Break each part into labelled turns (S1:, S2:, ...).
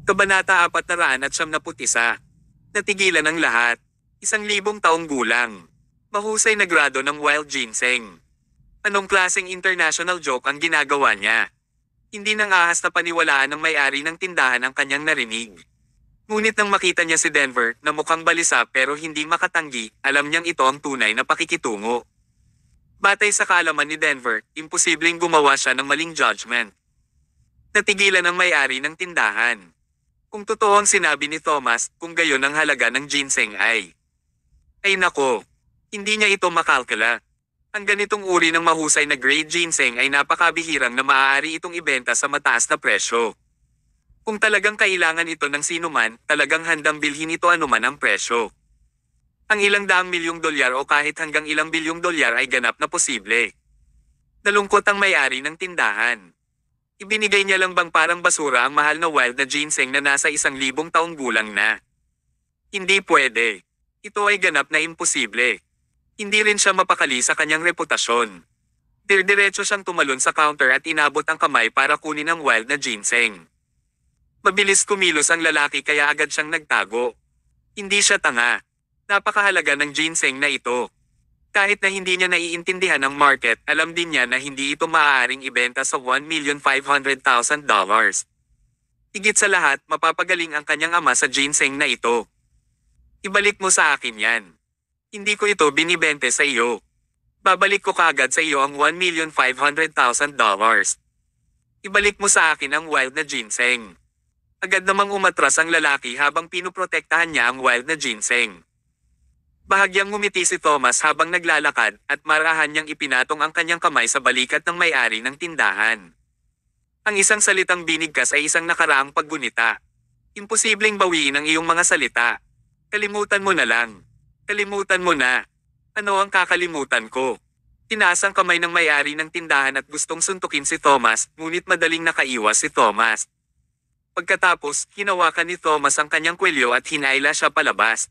S1: Kabanata 491. Natigilan ang lahat. 1,000 taong gulang. Mahusay na grado ng wild ginseng. Anong klaseng international joke ang ginagawa niya? Hindi nang ahas na paniwalaan ng may-ari ng tindahan ang kanyang narinig. Ngunit nang makita niya si Denver na mukhang balisa pero hindi makatanggi, alam niyang ito ang tunay na pakikitungo. Batay sa kaalaman ni Denver, imposibleng gumawa siya ng maling judgment. Natigilan ang may-ari ng tindahan. Kung totoo ang sinabi ni Thomas, kung gayon ang halaga ng ginseng ay nako, hindi niya ito makalkula. Ang ganitong uri ng mahusay na grade ginseng ay napakabihirang na maaari itong ibenta sa mataas na presyo. Kung talagang kailangan ito ng sinuman, talagang handang bilhin ito anuman ang presyo. Ang ilang daang milyong dolyar o kahit hanggang ilang bilyong dolyar ay ganap na posible. Nalungkot ang may-ari ng tindahan. Ibinigay niya lang bang parang basura ang mahal na wild na ginseng na nasa 1,000 taong gulang na? Hindi pwede. Ito ay ganap na imposible. Hindi rin siya mapakali sa kanyang reputasyon. Diretso siyang tumalon sa counter at inabot ang kamay para kunin ang wild na ginseng. Mabilis kumilos ang lalaki kaya agad siyang nagtago. Hindi siya tanga. Napakahalaga ng ginseng na ito. Kahit na hindi niya naiintindihan ang market, alam din niya na hindi ito maaaring ibenta sa $1,500,000. Higit sa lahat, mapapagaling ang kanyang ama sa ginseng na ito. Ibalik mo sa akin yan. Hindi ko ito binibente sa iyo. Babalik ko kaagad sa iyo ang $1,500,000. Ibalik mo sa akin ang wild na ginseng. Agad namang umatras ang lalaki habang pinoprotektahan niya ang wild na ginseng. Bahagyang ngumiti si Thomas habang naglalakad at marahan niyang ipinatong ang kanyang kamay sa balikat ng may-ari ng tindahan. Ang isang salitang binigkas ay isang nakaraang paggunita. Imposibleng bawiin ang iyong mga salita. Kalimutan mo na lang. Kalimutan mo na. Ano ang kakalimutan ko? Tinaas ang kamay ng may-ari ng tindahan at gustong suntukin si Thomas, ngunit madaling nakaiwas si Thomas. Pagkatapos, hinawakan ni Thomas ang kanyang kwelyo at hinayla siya palabas.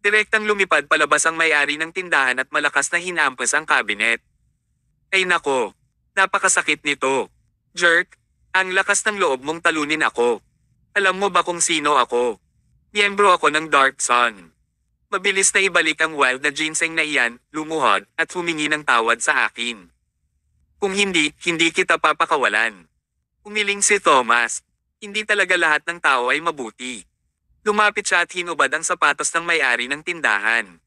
S1: Direktang lumipad palabas ang may-ari ng tindahan at malakas na hinampas ang kabinet. Ay nako, napakasakit nito. Jerk, ang lakas ng loob mong talunin ako. Alam mo ba kung sino ako? Miyembro ako ng Dark Sun. Mabilis na ibalik ang wild na ginseng na iyan, lumuhod, at humingi ng tawad sa akin. Kung hindi, hindi kita papakawalan. Umiling si Thomas. Hindi talaga lahat ng tao ay mabuti. Lumapit siya at hinubad ang sapatos ng may-ari ng tindahan.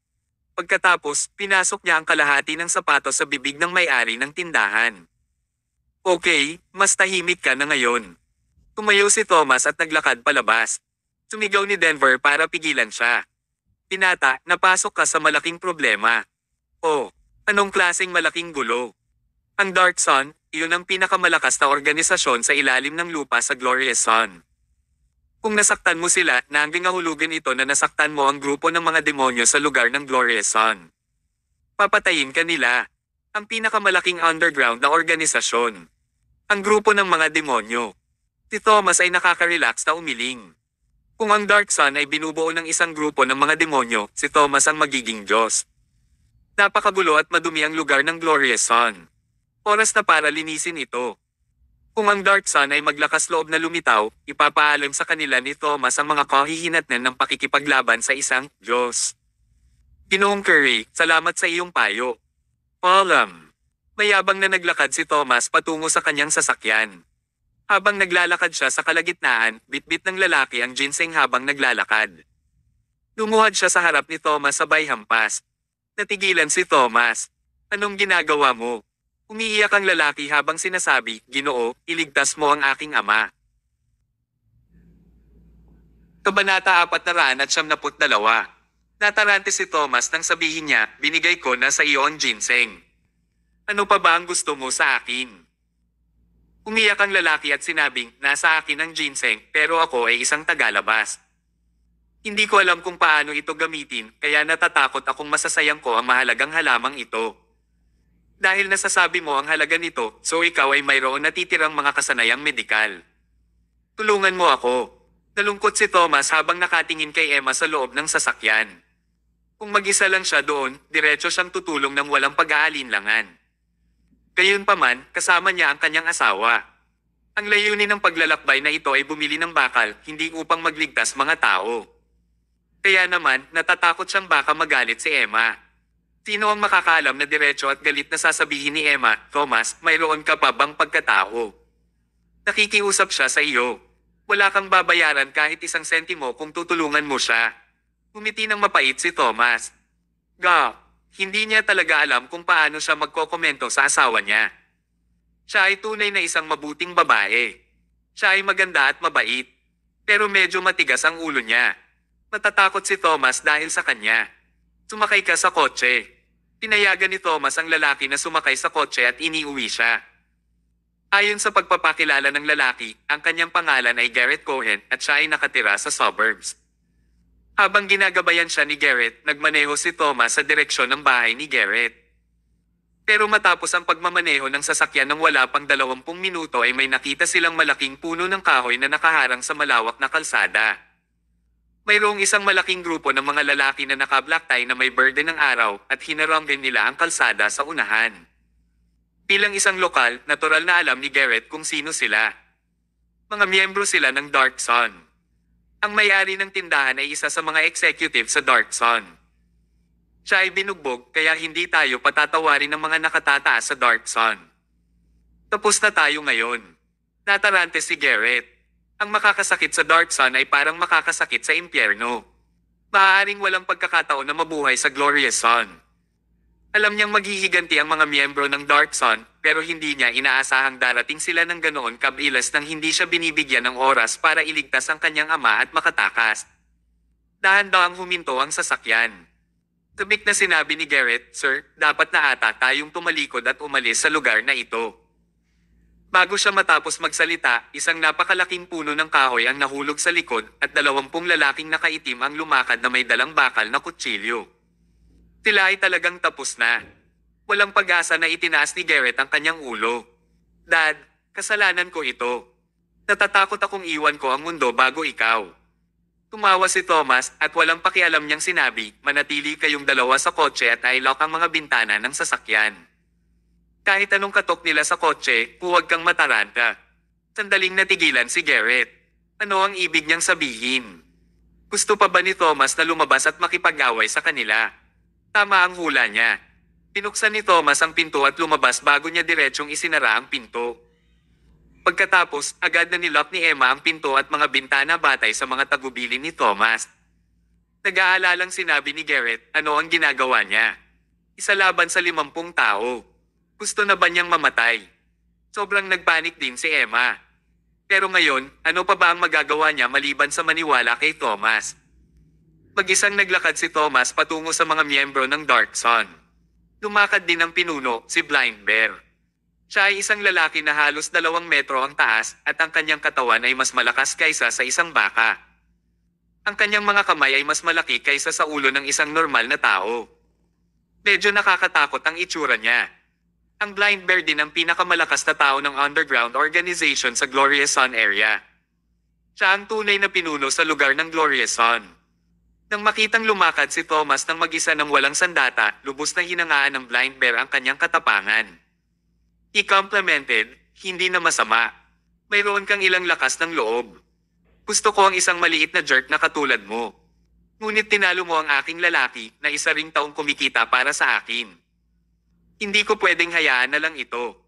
S1: Pagkatapos, pinasok niya ang kalahati ng sapatos sa bibig ng may-ari ng tindahan. Okay, mas tahimik ka na ngayon. Tumayo si Thomas at naglakad palabas. Sumigaw ni Denver para pigilan siya. Pinata, napasok ka sa malaking problema. Oh, anong klaseng malaking gulo? Ang Dark Sun, iyon ang pinakamalakas na organisasyon sa ilalim ng lupa sa Glorious Sun. Kung nasaktan mo sila, nangangahulugan ito na nasaktan mo ang grupo ng mga demonyo sa lugar ng Glorious Sun. Papatayin ka nila. Ang pinakamalaking underground na organisasyon. Ang grupo ng mga demonyo. Si Thomas ay nakaka-relax na umiling. Kung ang Dark Sun ay binubuo ng isang grupo ng mga demonyo, si Thomas ang magiging Diyos. Napakagulo at madumi ang lugar ng Glorious Sun. Oras na para linisin ito. Kung ang Dark Sun ay maglakas loob na lumitaw, ipapaalam sa kanila ni Thomas ang mga kahihinatnan ng pakikipaglaban sa isang Diyos. Ginoong Curry, salamat sa iyong payo. Paalam. Mayabang na naglakad si Thomas patungo sa kanyang sasakyan. Habang naglalakad siya sa kalagitnaan, bitbit ng lalaki ang ginseng habang naglalakad. Lumuhad siya sa harap ni Thomas sabay hampas. Natigilan si Thomas. Anong ginagawa mo? Umiiyak ang lalaki habang sinasabi, Ginoo, iligtas mo ang aking ama. Kabanata 492. Natarante si Thomas nang sabihin niya, binigay ko na sa iyo ang ginseng. Ano pa ba ang gusto mo sa akin? Umiyak ang lalaki at sinabing, nasa akin ang ginseng, pero ako ay isang tagalabas. Hindi ko alam kung paano ito gamitin, kaya natatakot akong masasayang ko ang mahalagang halamang ito. Dahil nasasabi mo ang halaga nito, so ikaw ay mayroon natitirang mga kasanayang medikal. Tulungan mo ako. Nalungkot si Thomas habang nakatingin kay Emma sa loob ng sasakyan. Kung mag-isa lang siya doon, diretso siyang tutulong ng walang pag-aalinlangan. Gayunpaman, kasama niya ang kanyang asawa. Ang layunin ng paglalakbay na ito ay bumili ng bakal, hindi upang magligtas mga tao. Kaya naman, natatakot siyang baka magalit si Emma. Sino ang makakaalam na diretso at galit na sasabihin ni Emma, Thomas, mayroon ka pa bang pagkatao? Nakikiusap siya sa iyo. Wala kang babayaran kahit isang sentimo kung tutulungan mo siya. Ngumiti ng mapait si Thomas. Hindi niya talaga alam kung paano siya magkokomento sa asawa niya. Siya ay tunay na isang mabuting babae. Siya ay maganda at mabait. Pero medyo matigas ang ulo niya. Matatakot si Thomas dahil sa kanya. Sumakay ka sa kotse. Pinayagan ni Thomas ang lalaki na sumakay sa kotse at iniuwi siya. Ayon sa pagpapakilala ng lalaki, ang kanyang pangalan ay Garrett Cohen at siya ay nakatira sa suburbs. Habang ginagabayan siya ni Garrett, nagmaneho si Thomas sa direksyon ng bahay ni Garrett. Pero matapos ang pagmamaneho ng sasakyan ng wala pang 20 minuto ay may nakita silang malaking puno ng kahoy na nakaharang sa malawak na kalsada. Mayroong isang malaking grupo ng mga lalaki na naka-black tie na may berde ng araw at hinaranggan nila ang kalsada sa unahan. Bilang isang lokal, natural na alam ni Garrett kung sino sila. Mga miyembro sila ng Dark Sun. Ang may-ari ng tindahan ay isa sa mga executive sa Dark Sun. Siya ay binugbog kaya hindi tayo patatawarin ng mga nakatataas sa Dark Sun. Tapos na tayo ngayon. Natarante si Garrett. Ang makakasakit sa Dark Sun ay parang makakasakit sa impyerno. Maaaring walang pagkakataon na mabuhay sa Glorious Sun. Alam niyang maghihiganti ang mga miyembro ng Dark Sun, pero hindi niya inaasahang darating sila ng ganoon kabilis nang hindi siya binibigyan ng oras para iligtas ang kanyang ama at makatakas. Dahan-dahang huminto ang sasakyan. Tabik na sinabi ni Garrett, Sir, dapat na ata tayong tumalikod at umalis sa lugar na ito. Bago siya matapos magsalita, isang napakalaking puno ng kahoy ang nahulog sa likod at 20 lalaking nakaitim ang lumakad na may dalang bakal na kutsilyo. Sila ay talagang tapos na. Walang pag-asa na itinaas ni Garrett ang kanyang ulo. Dad, kasalanan ko ito. Natatakot akong iwan ko ang mundo bago ikaw. Tumawa si Thomas at walang pakialam niyang sinabi, manatili kayong dalawa sa kotse at i-lock ang mga bintana ng sasakyan. Kahit anong katok nila sa kotse, huwag kang mataranta. Sandaling natigilan si Garrett. Ano ang ibig niyang sabihin? Gusto pa ba ni Thomas na lumabas at makipag-away sa kanila? Tama ang hula niya. Pinuksan ni Thomas ang pinto at lumabas bago niya diretsyong isinara ang pinto. Pagkatapos, agad na nilock ni Emma ang pinto at mga bintana batay sa mga tagubilin ni Thomas. Nag-aalalang sinabi ni Garrett, ano ang ginagawa niya? Isa laban sa 50 tao. Gusto na ba niyang mamatay? Sobrang nagpanik din si Emma. Pero ngayon, ano pa ba ang magagawa niya maliban sa maniwala kay Thomas? Mag-isang naglakad si Thomas patungo sa mga miyembro ng Dark Sun. Lumakad din ang pinuno, si Blind Bear. Siya ay isang lalaki na halos 2 metro ang taas at ang kanyang katawan ay mas malakas kaysa sa isang baka. Ang kanyang mga kamay ay mas malaki kaysa sa ulo ng isang normal na tao. Medyo nakakatakot ang itsura niya. Ang Blind Bear din ang pinakamalakas na tao ng underground organization sa Glorious Sun area. Siya ang tunay na pinuno sa lugar ng Glorious Sun. Nang makitang lumakad si Thomas ng mag-isa ng walang sandata, lubos na hinangaan ng Blind Bear ang kanyang katapangan. I-complimented, hindi na masama. Mayroon kang ilang lakas ng loob. Gusto ko ang isang maliit na jerk na katulad mo. Ngunit tinalo mo ang aking lalaki na isa ring taong kumikita para sa akin. Hindi ko pwedeng hayaan na lang ito.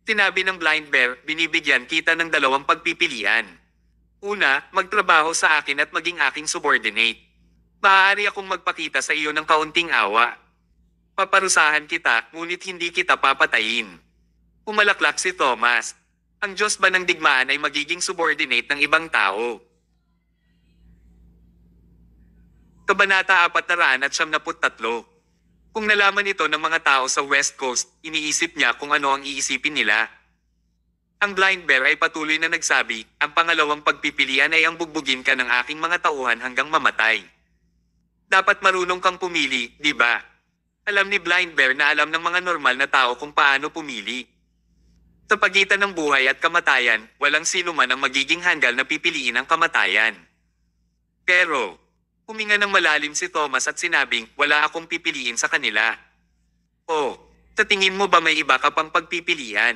S1: Sinabi ng Blind Bear, binibigyan kita ng 2 pagpipilian. Una, magtrabaho sa akin at maging aking subordinate. Maaari akong magpakita sa iyo ng kaunting awa. Paparusahan kita, ngunit hindi kita papatayin. Umalaklak si Thomas. Ang Diyos ba ng digmaan ay magiging subordinate ng ibang tao? Kabanata 473. Kung nalaman ito ng mga tao sa West Coast, iniisip niya kung ano ang iisipin nila. Ang Blind Bear ay patuloy na nagsabi, ang pangalawang pagpipilian ay ang bugbugin ka ng aking mga tauhan hanggang mamatay. Dapat marunong kang pumili, di ba? Alam ni Blind Bear na alam ng mga normal na tao kung paano pumili. Sa pagitan ng buhay at kamatayan, walang sino man ang magiging hanggal na pipiliin ang kamatayan. Pero, huminga ng malalim si Thomas at sinabing, wala akong pipiliin sa kanila. Oh, sa tingin mo ba may iba ka pang pagpipilian?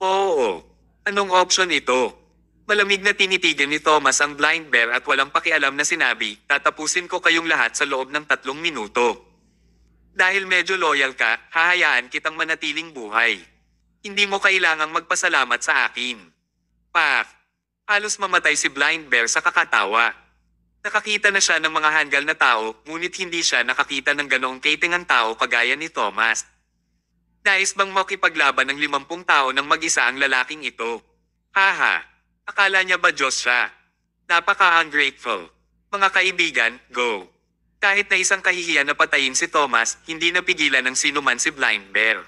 S1: Oo. Anong option ito? Malamig na tinitigan ni Thomas ang blind bear at walang pakialam na sinabi, tatapusin ko kayong lahat sa loob ng 3 minuto. Dahil medyo loyal ka, hahayaan kitang manatiling buhay. Hindi mo kailangang magpasalamat sa akin. Pak! Halos mamatay si blind bear sa kakatawa. Nakakita na siya ng mga hanggal na tao, ngunit hindi siya nakakita ng ganoong katingang tao kagaya ni Thomas. Nais bang makipaglaban ng 50 tao ng mag-isa ang lalaking ito? Haha! Akala niya ba Diyos siya? Napaka-ungrateful. Mga kaibigan, go! Kahit na isang kahihiyan na patayin si Thomas, hindi napigilan ng sinuman si blind bear.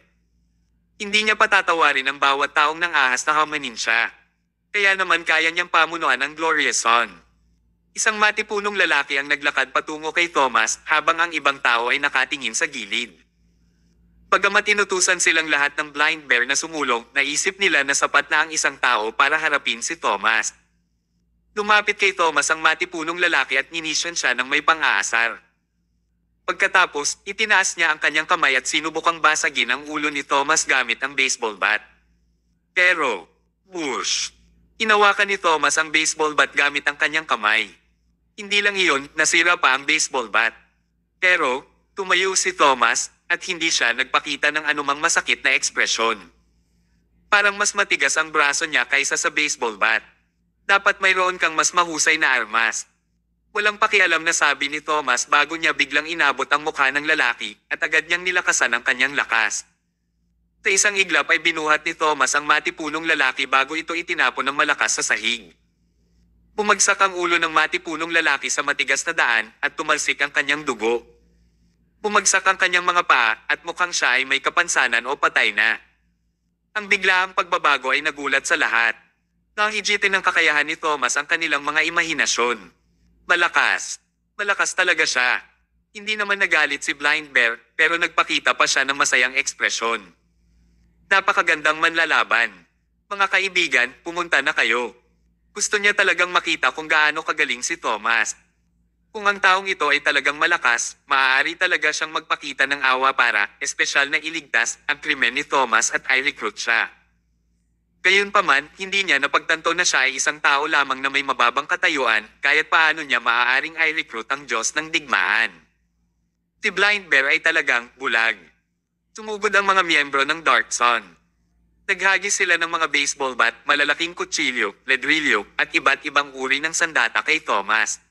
S1: Hindi niya patatawarin ang bawat taong nang ahas na hamanin siya. Kaya naman kaya niyang pamunuan ang Glorious Son. Isang matipunong lalaki ang naglakad patungo kay Thomas habang ang ibang tao ay nakatingin sa gilid. Bagamat inutusan silang lahat ng blind bear na sumulong, naisip nila na sapat na ang isang tao para harapin si Thomas. Lumapit kay Thomas ang matipunong lalaki at ninisyon siya ng may pang-aasar. Pagkatapos, itinaas niya ang kanyang kamay at sinubukang basagin ang ulo ni Thomas gamit ang baseball bat. Pero, whoosh! Inawakan ni Thomas ang baseball bat gamit ang kanyang kamay. Hindi lang iyon, nasira pa ang baseball bat. Pero, tumayo si Thomas at hindi siya nagpakita ng anumang masakit na ekspresyon. Parang mas matigas ang braso niya kaysa sa baseball bat. Dapat mayroon kang mas mahusay na armas. Walang pakialam na sabi ni Thomas bago niya biglang inabot ang mukha ng lalaki at agad niyang nilakasan ang kanyang lakas. Sa isang iglap ay binuhat ni Thomas ang matipunong lalaki bago ito itinapon ng malakas sa sahig. Bumagsak ang ulo ng matipunong lalaki sa matigas na daan at tumalsik ang kanyang dugo. Bumagsak ang kanyang mga paa at mukhang siya ay may kapansanan o patay na. Ang biglaang pagbabago ay nagulat sa lahat. Nahigitin ng kakayahan ni Thomas ang kanilang mga imahinasyon. Malakas. Malakas talaga siya. Hindi naman nagalit si blind bear pero nagpakita pa siya ng masayang ekspresyon. Napakagandang manlalaban. Mga kaibigan, pumunta na kayo. Gusto niya talagang makita kung gaano kagaling si Thomas. Kung ang taong ito ay talagang malakas, maaari talaga siyang magpakita ng awa para, espesyal na iligtas, ang krimen ni Thomas at i-recruit siya. Gayunpaman, hindi niya napagtanto na siya ay isang tao lamang na may mababang katayuan, kaya't paano niya maaaring i-recruit ang Diyos ng digmaan. Si blind bear ay talagang bulag. Sumugod ang mga miyembro ng Dark Sun. Naghagis sila ng mga baseball bat, malalaking kutsilyo, ledrilyo, at iba't ibang uri ng sandata kay Thomas.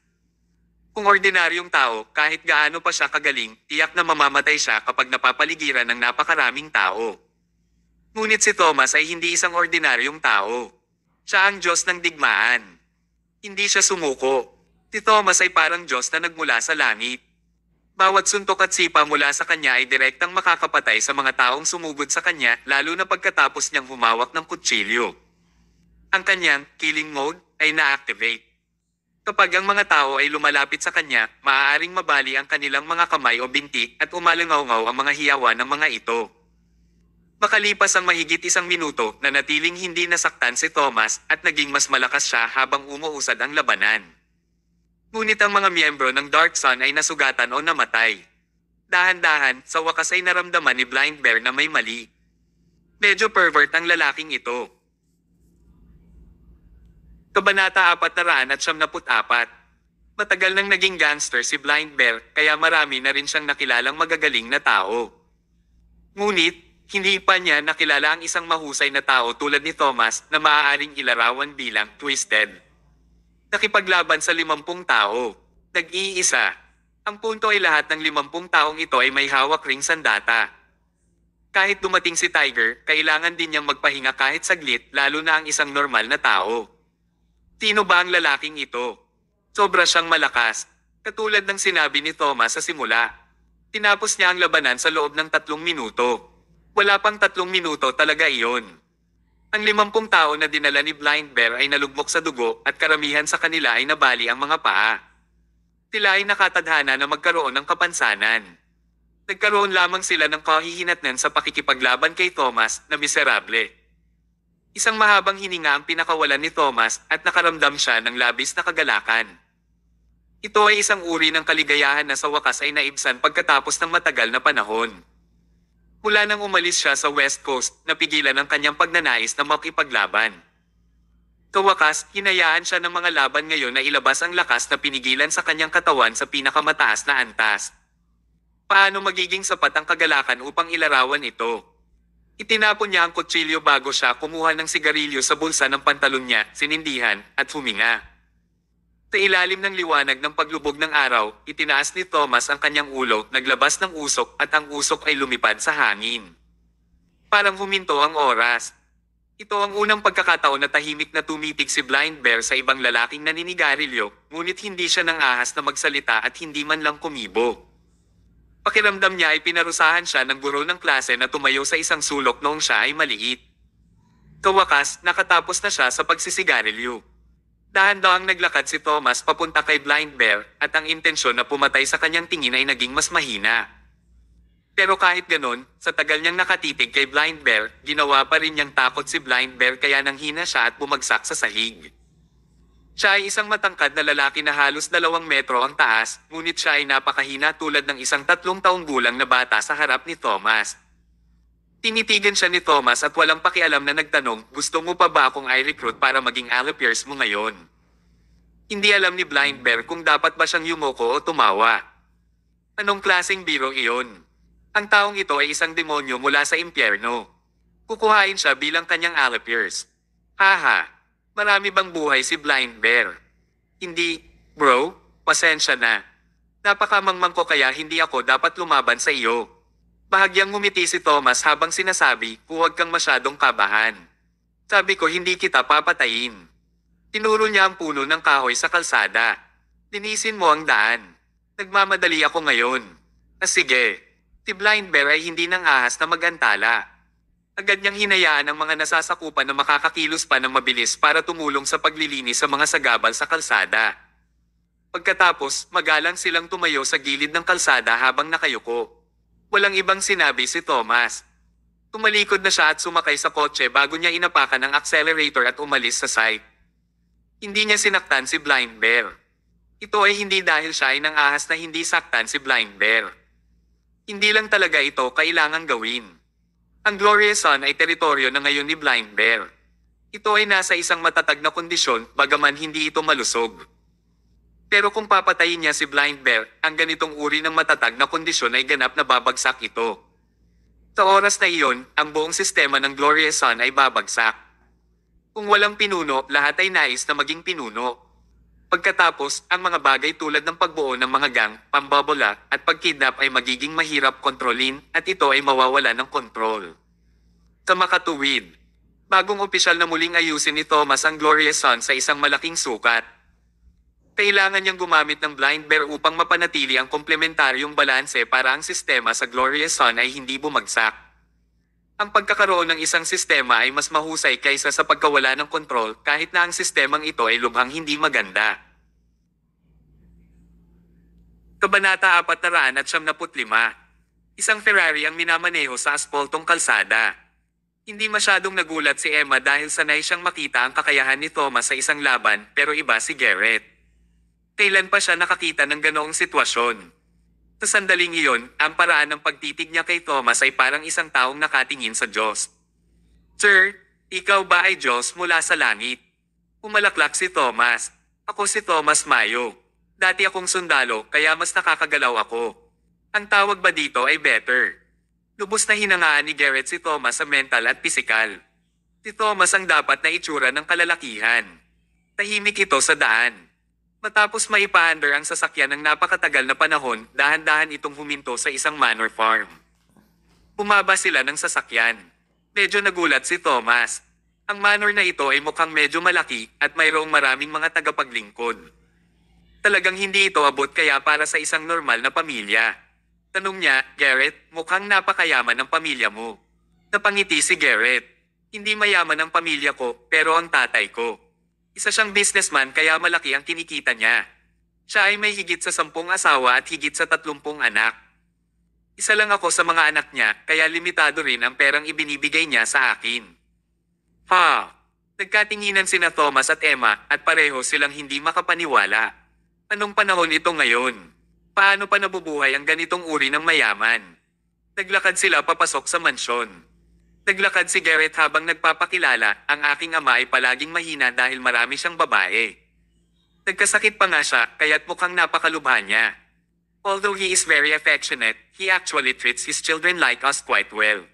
S1: Kung ordinaryong tao, kahit gaano pa siya kagaling, tiyak na mamamatay siya kapag napapaligiran ng napakaraming tao. Ngunit si Thomas ay hindi isang ordinaryong tao. Siya ang Diyos ng digmaan. Hindi siya sumuko. Si Thomas ay parang Diyos na nagmula sa langit. Bawat suntok at sipa mula sa kanya ay direktang makakapatay sa mga taong sumugod sa kanya, lalo na pagkatapos niyang humawak ng kutsilyo. Ang kanyang killing mode ay na-activate. Kapag ang mga tao ay lumalapit sa kanya, maaaring mabali ang kanilang mga kamay o binti at umalangaw-ngaw ang mga hiyawan ng mga ito. Makalipas ang mahigit 1 minuto, nanatiling hindi nasaktan si Thomas at naging mas malakas siya habang umuusad ang labanan. Ngunit ang mga miyembro ng Dark Sun ay nasugatan o namatay. Dahan-dahan, sa wakas ay naramdaman ni blind bear na may mali. Medyo pervert ang lalaking ito. Kabanata 474. Matagal nang naging gangster si blind bear, kaya marami na rin siyang nakilalang magagaling na tao. Ngunit, hindi pa niya nakilala ang isang mahusay na tao tulad ni Thomas na maaaring ilarawan bilang twisted. Nakipaglaban sa 50 tao. Nag-iisa. Ang punto ay lahat ng 50 taong ito ay may hawak ring sandata. Kahit dumating si Tiger, kailangan din niyang magpahinga kahit saglit, lalo na ang isang normal na tao. Sino ba ang lalaking ito? Sobra siyang malakas. Katulad ng sinabi ni Thomas sa simula. Tinapos niya ang labanan sa loob ng 3 minuto. Wala pang 3 minuto talaga iyon. Ang 50 tao na dinala ni blind bear ay nalugmok sa dugo at karamihan sa kanila ay nabali ang mga paa. Sila ay nakatadhana na magkaroon ng kapansanan. Nagkaroon lamang sila ng kahihinatnan sa pakikipaglaban kay Thomas na miserable. Isang mahabang hininga ang pinakawalan ni Thomas at nakaramdam siya ng labis na kagalakan. Ito ay isang uri ng kaligayahan na sa wakas ay naibsan pagkatapos ng matagal na panahon. Mula nang umalis siya sa West Coast, napigilan ang kanyang pagnanais na makipaglaban. Kawakas, hinayaan siya ng mga laban ngayon na ilabas ang lakas na pinigilan sa kanyang katawan sa pinakamataas na antas. Paano magiging sapat ang kagalakan upang ilarawan ito? Itinapon niya ang kutsilyo bago siya kumuha ng sigarilyo sa bulsa ng pantalon niya, sinindihan, at huminga. Sa ilalim ng liwanag ng paglubog ng araw, itinaas ni Thomas ang kanyang ulo, naglabas ng usok at ang usok ay lumipad sa hangin. Parang huminto ang oras. Ito ang unang pagkakataon na tahimik na tumitig si Blind Bear sa ibang lalaking naninigarilyo, ngunit hindi siya nang ahas na magsalita at hindi man lang kumibo. Pakiramdam niya ay pinarusahan siya ng guro ng klase na tumayo sa isang sulok noong siya ay maliit. Kawakas, nakatapos na siya sa pagsisigarilyo. Dahan-dahang naglakad si Thomas papunta kay Blind Bear at ang intensyon na pumatay sa kanyang tingin ay naging mas mahina. Pero kahit ganon, sa tagal niyang nakatitig kay Blind Bear, ginawa pa rin niyang takot si Blind Bear kaya nanghina siya at bumagsak sa sahig. Siya ay isang matangkad na lalaki na halos 2 metro ang taas, ngunit siya ay napakahina tulad ng isang 3 taong gulang na bata sa harap ni Thomas. Tinitigan siya ni Thomas at walang pakialam na nagtanong, gusto mo pa ba akong i-recruit para maging allipiers mo ngayon? Hindi alam ni Blind Bear kung dapat ba siyang yumoko o tumawa. Anong klaseng biro iyon? Ang taong ito ay isang demonyo mula sa impyerno. Kukuhain siya bilang kanyang allipiers. Haha, marami bang buhay si Blind Bear? Hindi, bro, pasensya na. Napakamangmang ko kaya hindi ako dapat lumaban sa iyo. Bahagyang ngumiti si Thomas habang sinasabi, huwag kang masyadong kabahan. Sabi ko hindi kita papatayin. Tinuro niya ang puno ng kahoy sa kalsada. Linisin mo ang daan. Nagmamadali ako ngayon. Sige. Si Blind Bear ay hindi nang ahas na magantala. Agad niyang hinayaan ang mga nasasakupan na makakakilos pa ng mabilis para tumulong sa paglilinis sa mga sagabal sa kalsada. Pagkatapos, magalang silang tumayo sa gilid ng kalsada habang nakayuko. Walang ibang sinabi si Thomas. Tumalikod na siya at sumakay sa kotse bago niya inapakan ang accelerator at umalis sa site. Hindi niya sinaktan si Blind Bear. Ito ay hindi dahil siya ay nang ahas na hindi saktan si Blind Bear. Hindi lang talaga ito kailangang gawin. Ang Glorious Sun ay teritoryo na ngayon ni Blind Bear. Ito ay nasa isang matatag na kondisyon bagaman hindi ito malusog. Pero kung papatayin niya si Blind Bear, ang ganitong uri ng matatag na kondisyon ay ganap na babagsak ito. Sa oras na iyon, ang buong sistema ng Glorious Sun ay babagsak. Kung walang pinuno, lahat ay nais na maging pinuno. Pagkatapos, ang mga bagay tulad ng pagbuo ng mga gang, pambobola, at pagkidnap ay magiging mahirap kontrolin at ito ay mawawala ng kontrol. Sa makatuwid, bagong opisyal na muling ayusin ni Thomas ang Glorious Sun sa isang malaking sukat. Kailangan niyang gumamit ng Blind Bear upang mapanatili ang komplementaryong balanse para ang sistema sa Glorious Sun ay hindi bumagsak. Ang pagkakaroon ng isang sistema ay mas mahusay kaysa sa pagkawala ng kontrol kahit na ang sistemang ito ay lubhang hindi maganda. Kabanata 475. Isang Ferrari ang minamaneho sa aspaltong kalsada. Hindi masyadong nagulat si Emma dahil sanay siyang makita ang kakayahan ni Thomas sa isang laban pero iba si Garrett. Kailan pa siya nakakita ng ganoong sitwasyon? Sa sandaling iyon, ang paraan ng pagtitig niya kay Thomas ay parang isang taong nakatingin sa Diyos. Sir, ikaw ba ay Diyos mula sa langit? Umalaklak si Thomas. Ako si Thomas Mayo. Dati akong sundalo kaya mas nakakagalaw ako. Ang tawag ba dito ay better? Lubos na hinangaan ni Garrett si Thomas sa mental at pisikal. Si Thomas ang dapat na itsura ng kalalakihan. Tahimik ito sa daan. Matapos maipaandar ang sasakyan ng napakatagal na panahon, dahan-dahan itong huminto sa isang manor farm. Bumaba sila ng sasakyan. Medyo nagulat si Thomas. Ang manor na ito ay mukhang medyo malaki at mayroong maraming mga tagapaglingkod. Talagang hindi ito abot kaya para sa isang normal na pamilya. Tanong niya, Garrett, mukhang napakayaman ng pamilya mo. Napangiti si Garrett. Hindi mayaman ang pamilya ko, pero ang tatay ko. Isa siyang businessman kaya malaki ang kinikita niya. Siya ay may higit sa 10 asawa at higit sa 30 anak. Isa lang ako sa mga anak niya kaya limitado rin ang perang ibinibigay niya sa akin. Ha! Nagkatinginan sina Thomas at Emma at pareho silang hindi makapaniwala. Anong panahon ito ngayon? Paano pa nabubuhay ang ganitong uri ng mayaman? Naglakad sila papasok sa mansyon. Naglakad si Garrett habang nagpapakilala, ang aking ama ay palaging mahina dahil marami siyang babae. Nagkasakit pa nga siya, kaya't mukhang napakalubha niya. Although he is very affectionate, he actually treats his children like us quite well.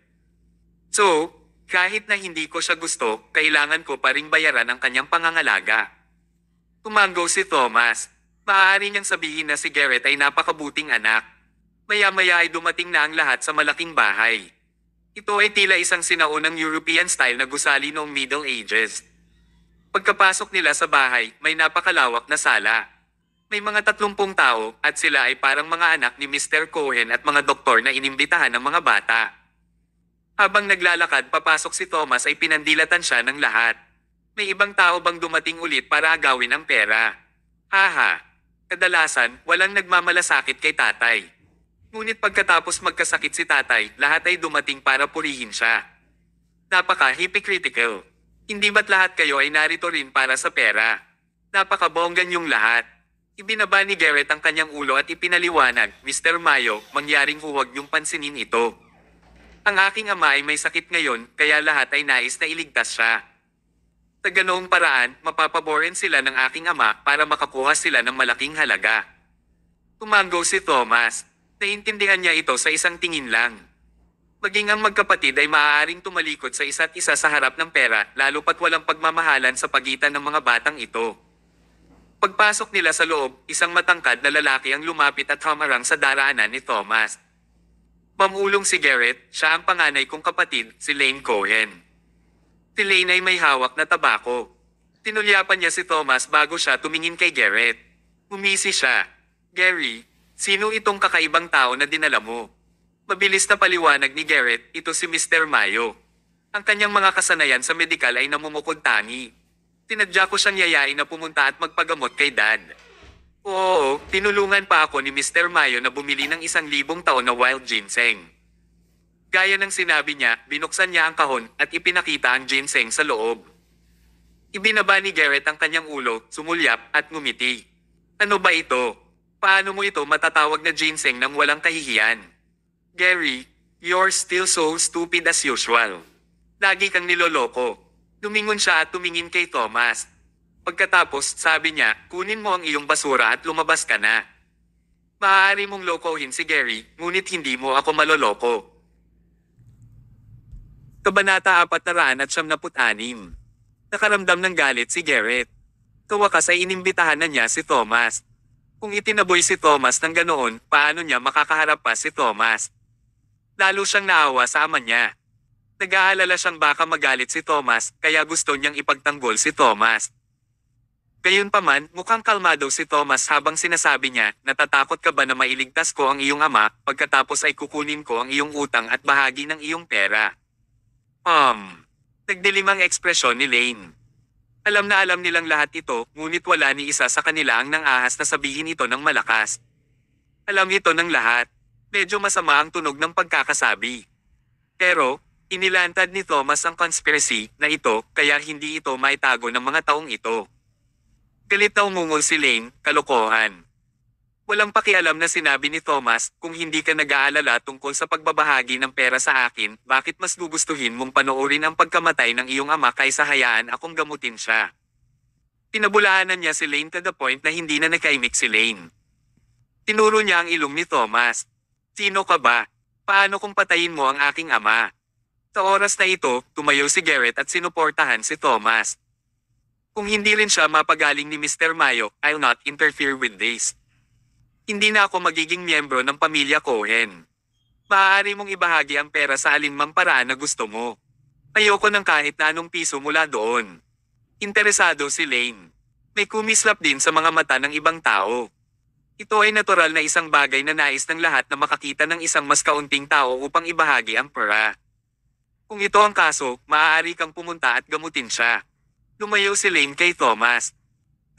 S1: So, kahit na hindi ko siya gusto, kailangan ko pa ring bayaran ang kanyang pangangalaga. Tumango si Thomas. Maaari niyang sabihin na si Garrett ay napakabuting anak. Maya-maya ay dumating na ang lahat sa malaking bahay. Ito ay tila isang sinaunang European style na gusali noong Middle Ages. Pagkapasok nila sa bahay, may napakalawak na sala. May mga 30 tao at sila ay parang mga anak ni Mr. Cohen at mga doktor na inimbitahan ng mga bata. Habang naglalakad papasok si Thomas ay pinandilatan siya ng lahat. May ibang tao bang dumating ulit para agawin ang pera? Haha. Kadalasan, walang nagmamalasakit kay tatay. Ngunit pagkatapos magkasakit si tatay, lahat ay dumating para purihin siya. Napaka-hypocritical. Hindi ba't lahat kayo ay narito rin para sa pera? Napakabonggan yung lahat. Ibinaba ni Garrett ang kanyang ulo at ipinaliwanag, Mr. Mayo, mangyaring huwag niyong pansinin ito. Ang aking ama ay may sakit ngayon, kaya lahat ay nais na iligtas siya. Sa ganoong paraan, mapapaborin sila ng aking ama para makakuha sila ng malaking halaga. Tumango si Thomas. Naintindihan niya ito sa isang tingin lang. Maging ang magkapatid ay maaaring tumalikod sa isa't isa sa harap ng pera, lalo pat walang pagmamahalan sa pagitan ng mga batang ito. Pagpasok nila sa loob, isang matangkad na lalaki ang lumapit at hamarang sa daraanan ni Thomas. Mamulong si Garrett, siya ang panganay kong kapatid, si Lane Cohen. Si Lane ay may hawak na tabako. Tinulyapan niya si Thomas bago siya tumingin kay Garrett. Umisi siya. Gary, sino itong kakaibang tao na dinala mo? Mabilis na paliwanag ni Garrett, ito si Mr. Mayo. Ang kanyang mga kasanayan sa medikal ay namumukod tangi. Tinadya ko siyang yayain na pumunta at magpagamot kay Dad. Oo, tinulungan pa ako ni Mr. Mayo na bumili ng 1,000 taon na wild ginseng. Gaya ng sinabi niya, binuksan niya ang kahon at ipinakita ang ginseng sa loob. Ibinaba ni Garrett ang kanyang ulo, sumulyap at ngumiti. Ano ba ito? Paano mo ito matatawag na ginseng nang walang kahihiyan? Gary, you're still so stupid as usual. Lagi kang niloloko. Lumingon siya at tumingin kay Thomas. Pagkatapos, sabi niya, kunin mo ang iyong basura at lumabas ka na. Maaari mong lokohin si Gary, ngunit hindi mo ako maloloko. Kabanata 476. Nakaramdam ng galit si Garrett. Kawakas ay inimbitahan na niya si Thomas. Kung itinaboy si Thomas ng ganoon, paano niya makakaharap pa si Thomas? Lalo siyang naawa sa ama niya. Nag-aalala siyang baka magalit si Thomas, kaya gusto niyang ipagtanggol si Thomas. Gayunpaman, mukhang kalmado si Thomas habang sinasabi niya, natatakot ka ba na mailigtas ko ang iyong ama, pagkatapos ay kukunin ko ang iyong utang at bahagi ng iyong pera? Nagdilim ang ekspresyon ni Lane. Alam na alam nilang lahat ito, ngunit wala ni isa sa kanila ang nang-ahas na sabihin ito ng malakas. Alam ito ng lahat. Medyo masama ang tunog ng pagkakasabi. Pero, inilantad ni Thomas ang conspiracy na ito, kaya hindi ito maitago ng mga taong ito. Galit na umungol si Lane, kalokohan. Walang pakialam na sinabi ni Thomas, kung hindi ka nag-aalala tungkol sa pagbabahagi ng pera sa akin, bakit mas gugustuhin mong panoorin ang pagkamatay ng iyong ama kaysa hayaan akong gamutin siya? Pinabulaanan niya si Lane to the point na hindi na nakaimik si Lane. Tinuro niya ang ilong ni Thomas. Sino ka ba? Paano kung patayin mo ang aking ama? Sa oras na ito, tumayo si Garrett at sinuportahan si Thomas. Kung hindi rin siya mapagaling ni Mr. Mayo, I'll not interfere with this. Hindi na ako magiging miyembro ng pamilya Cohen. Maaari mong ibahagi ang pera sa alinmang paraan na gusto mo. Ayoko ng kahit na anong piso mula doon. Interesado si Lane. May kumislap din sa mga mata ng ibang tao. Ito ay natural na isang bagay na nais ng lahat na makakita ng isang mas kaunting tao upang ibahagi ang pera. Kung ito ang kaso, maaari kang pumunta at gamutin siya. Lumayo si Lane kay Thomas.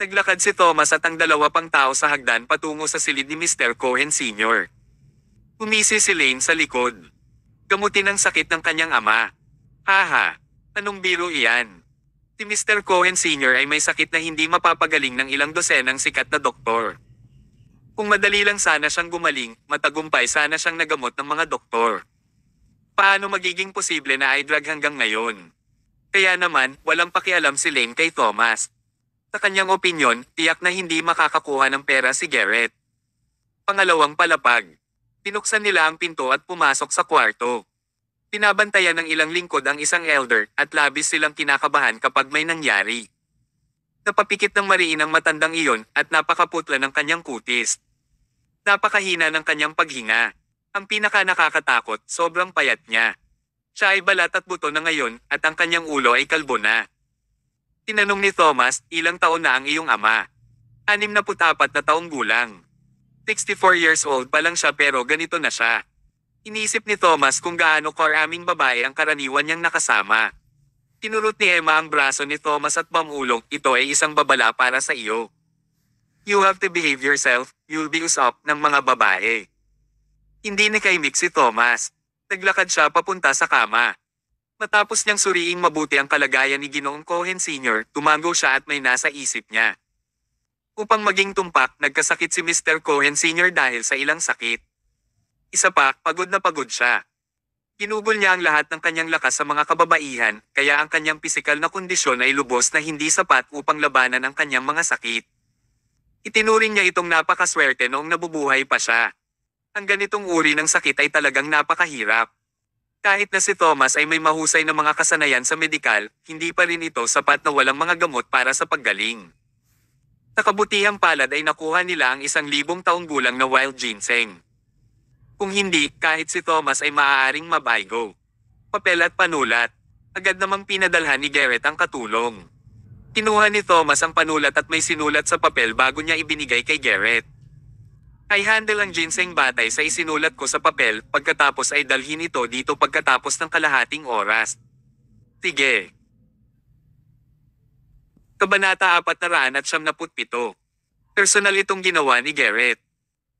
S1: Naglakad si Thomas at ang dalawa pang tao sa hagdan patungo sa silid ni Mr. Cohen Sr. Umisi si Lane sa likod. Gamutin ang sakit ng kanyang ama. Haha, anong biro iyan? Si Mr. Cohen Sr. ay may sakit na hindi mapapagaling ng ilang dosenang sikat na doktor. Kung madali lang sana siyang gumaling, matagumpay sana siyang nagamot ng mga doktor. Paano magiging posible na eye drug hanggang ngayon? Kaya naman, walang pakialam si Lane kay Thomas. Sa kanyang opinyon, tiyak na hindi makakakuha ng pera si Garrett. Pangalawang palapag. Pinuksan nila ang pinto at pumasok sa kwarto. Pinabantayan ng ilang lingkod ang isang elder at labis silang kinakabahan kapag may nangyari. Napapikit ng mariin ang matandang iyon at napakaputla ng kanyang kutis. Napakahina ng kanyang paghinga. Ang pinaka nakakatakot, sobrang payat niya. Siya ay balat at buto na ngayon at ang kanyang ulo ay kalbo na. Tinanong ni Thomas, ilang taon na ang iyong ama? 64 na taong gulang. 64 years old pa lang siya pero ganito na siya. Iniisip ni Thomas kung gaano karaming babae ang karaniwan niyang nakasama. Tinurot ni Emma ang braso ni Thomas at pamulong, ito ay isang babala para sa iyo. You have to behave yourself, you'll be usap ng mga babae. Hindi nakaimik si Thomas. Naglakad siya papunta sa kama. Matapos niyang suriing mabuti ang kalagayan ni Ginoong Cohen Sr., tumango siya at may nasa isip niya. Upang maging tumpak, nagkasakit si Mr. Cohen Sr. dahil sa ilang sakit. Isa pa, pagod na pagod siya. Ginugol niya ang lahat ng kanyang lakas sa mga kababaihan, kaya ang kanyang pisikal na kondisyon ay lubos na hindi sapat upang labanan ang kanyang mga sakit. Itinuring niya itong napakaswerte noong nabubuhay pa siya. Ang ganitong uri ng sakit ay talagang napakahirap. Kahit na si Thomas ay may mahusay na mga kasanayan sa medikal, hindi pa rin ito sapat na walang mga gamot para sa paggaling. Sa kabutihang palad ay nakuha nila ang 1,000 taong gulang na wild ginseng. Kung hindi, kahit si Thomas ay maaaring mabaygo. Papel at panulat. Agad namang pinadalhan ni Garrett ang katulong. Kinuha ni Thomas ang panulat at may sinulat sa papel bago niya ibinigay kay Garrett. I handle ang ginseng batay sa isinulat ko sa papel, pagkatapos ay dalhin ito dito pagkatapos ng kalahating oras. Sige. Kabanata 477. Personal itong ginawa ni Garrett.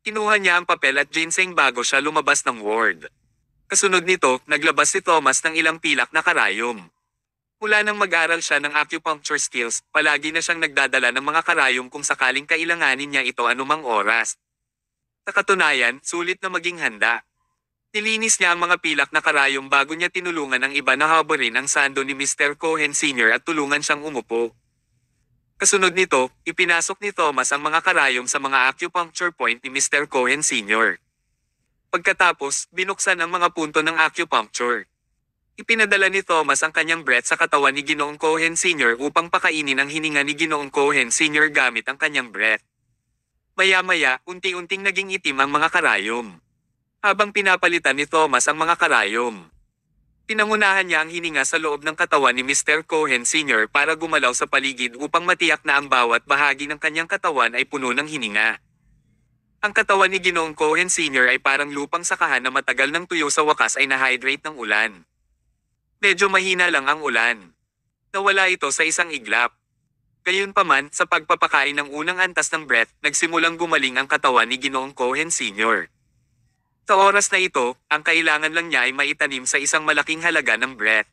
S1: Kinuha niya ang papel at ginseng bago siya lumabas ng ward. Kasunod nito, naglabas si Thomas ng ilang pilak na karayom. Mula nang mag-aral siya ng acupuncture skills, palagi na siyang nagdadala ng mga karayom kung sakaling kailanganin niya ito anumang oras. Sa katunayan, sulit na maging handa. Nilinis niya ang mga pilak na karayom bago niya tinulungan ang iba na habarin ang sando ni Mr. Cohen Sr. at tulungan siyang umupo. Kasunod nito, ipinasok ni Thomas ang mga karayom sa mga acupuncture point ni Mr. Cohen Sr. Pagkatapos, binuksan ang mga punto ng acupuncture. Ipinadala ni Thomas ang kanyang breath sa katawan ni Ginoong Cohen Sr. upang pakainin ang hininga ni Ginoong Cohen Sr. gamit ang kanyang breath. Maya-maya, unti-unting naging itim ang mga karayom. Habang pinapalitan ni Thomas ang mga karayom, pinangunahan niya ang hininga sa loob ng katawan ni Mr. Cohen Sr. para gumalaw sa paligid upang matiyak na ang bawat bahagi ng kanyang katawan ay puno ng hininga. Ang katawan ni Ginoong Cohen Sr. ay parang lupang sakahan na matagal ng tuyo sa wakas ay nahydrate ng ulan. Medyo mahina lang ang ulan. Nawala ito sa isang iglap. Gayunpaman, sa pagpapakain ng unang antas ng breath, nagsimulang gumaling ang katawan ni Ginoong Cohen Sr. Sa oras na ito, ang kailangan lang niya ay maitanim sa isang malaking halaga ng breath.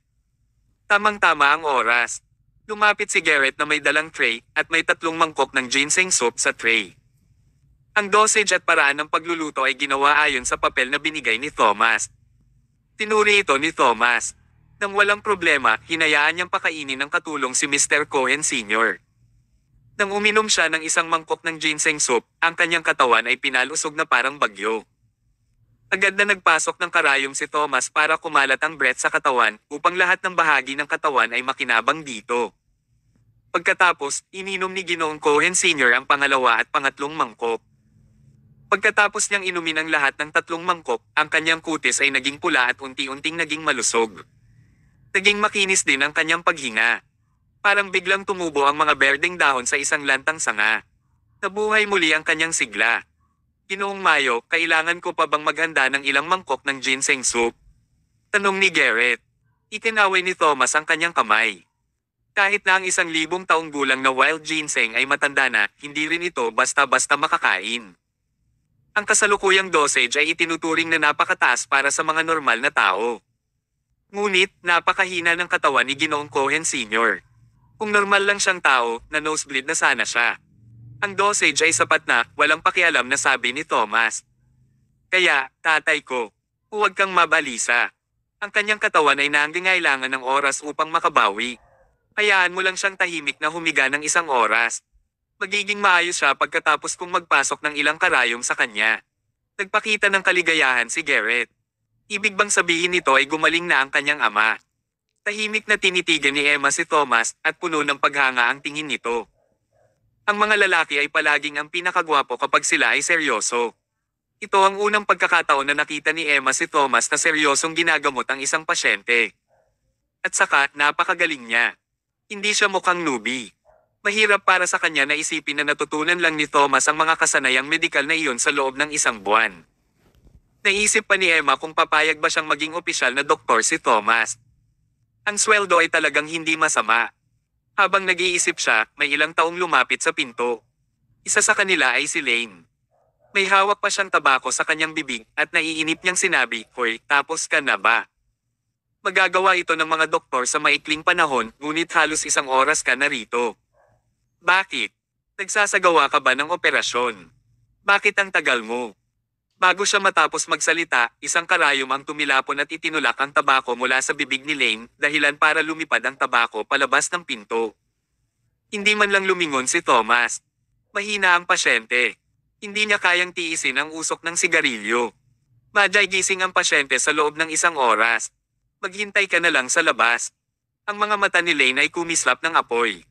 S1: Tamang-tama ang oras. Lumapit si Garrett na may dalang tray, at may 3 mangkok ng ginseng soup sa tray. Ang dosage at paraan ng pagluluto ay ginawa ayon sa papel na binigay ni Thomas. Tinuri ito ni Thomas. Nang walang problema, hinayaan niyang pakainin ng katulong si Mr. Cohen Sr. Nang uminom siya ng 1 mangkok ng ginseng soup, ang kanyang katawan ay pinalusog na parang bagyo. Agad na nagpasok ng karayom si Thomas para kumalat ang breath sa katawan upang lahat ng bahagi ng katawan ay makinabang dito. Pagkatapos, ininom ni Ginoong Cohen Sr. ang pangalawa at pangatlong mangkok. Pagkatapos niyang inumin ang lahat ng 3 mangkok, ang kanyang kutis ay naging pula at unti-unting naging malusog. Naging makinis din ang kanyang paghinga. Parang biglang tumubo ang mga berdeng dahon sa isang lantang sanga. Nabuhay muli ang kanyang sigla. Ginoong Mayo, kailangan ko pa bang maghanda ng ilang mangkok ng ginseng soup? Tanong ni Garrett. Itinaway ni Thomas ang kanyang kamay. Kahit na ang 1,000 taong gulang na wild ginseng ay matanda na, hindi rin ito basta-basta makakain. Ang kasalukuyang dosage ay itinuturing na napakataas para sa mga normal na tao. Ngunit, napakahina ng katawan ni Ginoong Cohen Sr. Kung normal lang siyang tao, na nosebleed na sana siya. Ang dosage ay sapat na, walang pakialam na sabi ni Thomas. Kaya, tatay ko, huwag kang mabalisa. Ang kanyang katawan ay nangangailangan ng oras upang makabawi. Hayaan mo lang siyang tahimik na humiga ng 1 oras. Magiging maayos siya pagkatapos kong magpasok ng ilang karayom sa kanya. Nagpakita ng kaligayahan si Garrett. Ibig bang sabihin nito ay gumaling na ang kanyang ama? Tahimik na tinitigan ni Emma si Thomas at puno ng paghanga ang tingin nito. Ang mga lalaki ay palaging ang pinakagwapo kapag sila ay seryoso. Ito ang unang pagkakataon na nakita ni Emma si Thomas na seryosong ginagamot ang isang pasyente. At saka, napakagaling niya. Hindi siya mukhang newbie. Mahirap para sa kanya na isipin na natutunan lang ni Thomas ang mga kasanayang medikal na iyon sa loob ng 1 buwan. Naisip pa ni Emma kung papayag ba siyang maging opisyal na doktor si Thomas. Ang sweldo ay talagang hindi masama. Habang nag-iisip siya, may ilang taong lumapit sa pinto. Isa sa kanila ay si Lane. May hawak pa siyang tabako sa kanyang bibig at naiinip niyang sinabi, "Hoy, tapos ka na ba? Magagawa ito ng mga doktor sa maikling panahon, ngunit halos 1 oras ka na rito. Bakit? Nagsasagawa ka ba ng operasyon? Bakit ang tagal mo?" Bago siya matapos magsalita, isang karayom ang tumilapon at itinulak ang tabako mula sa bibig ni Lane, dahilan para lumipad ang tabako palabas ng pinto. Hindi man lang lumingon si Thomas. Mahina ang pasyente. Hindi niya kayang tiisin ang usok ng sigarilyo. Madyay gising ang pasyente sa loob ng 1 oras. Maghintay ka na lang sa labas. Ang mga mata ni Lane ay kumislap ng apoy.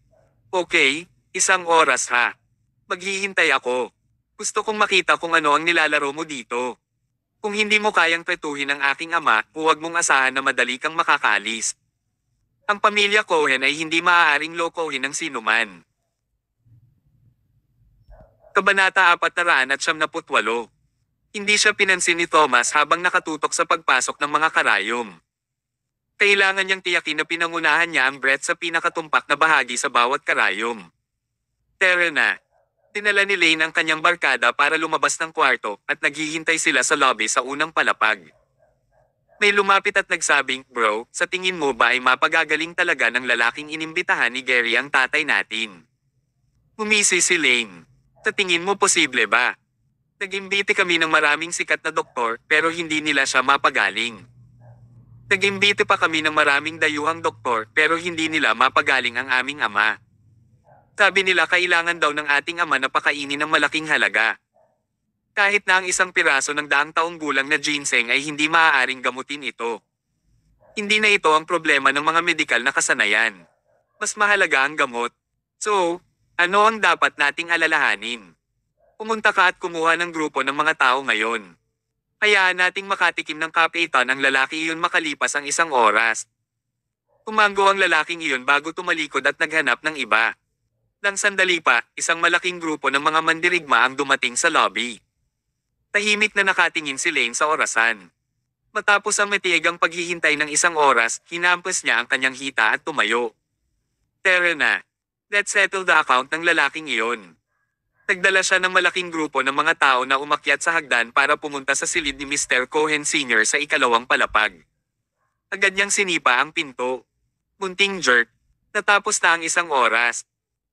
S1: Okay, 1 oras ha. Maghihintay ako. Gusto kong makita kung ano ang nilalaro mo dito. Kung hindi mo kayang petuhin ang aking ama, huwag mong asahan na madali kang makakaalis. Ang pamilya Cohen ay hindi maaaring lokohin ng sinuman. Kabanata 478. Hindi siya pinansin ni Thomas habang nakatutok sa pagpasok ng mga karayom. Kailangan niyang tiyakin na pinangunahan niya ang breath sa pinakatumpak na bahagi sa bawat karayom. Tara na. Dinala ni Lane ang kanyang barkada para lumabas ng kwarto at naghihintay sila sa lobby sa unang palapag. May lumapit at nagsabing, "Bro, sa tingin mo ba ay mapagagaling talaga ng lalaking inimbitahan ni Gary ang tatay natin?" Umisi si Lane. "Sa tingin mo posible ba? Nag-imbite kami ng maraming sikat na doktor pero hindi nila siya mapagaling. Nag-imbite pa kami ng maraming dayuhang doktor pero hindi nila mapagaling ang aming ama. Sabi nila kailangan daw ng ating ama na pakainin ng malaking halaga. Kahit na ang isang piraso ng 100 taong gulang na ginseng ay hindi maaaring gamutin ito. Hindi na ito ang problema ng mga medikal na kasanayan. Mas mahalaga ang gamot. So, ano ang dapat nating alalahanin? Pumunta ka at kumuha ng grupo ng mga tao ngayon. Hayaan nating makatikim ng kapitan ang lalaki iyon makalipas ang 1 oras." Umanggo ang lalaking iyon bago tumalikod at naghanap ng iba. Nang sandali pa, isang malaking grupo ng mga mandirigma ang dumating sa lobby. Tahimik na nakatingin si Lane sa orasan. Matapos ang matiyagang paghihintay ng 1 oras, hinampas niya ang kanyang hita at tumayo. Tara na. Let's settle the account ng lalaking iyon. Nagdala siya ng malaking grupo ng mga tao na umakyat sa hagdan para pumunta sa silid ni Mr. Cohen Sr. sa 2 palapag. Agad niyang sinipa ang pinto. Munting jerk. Natapos na ang 1 oras.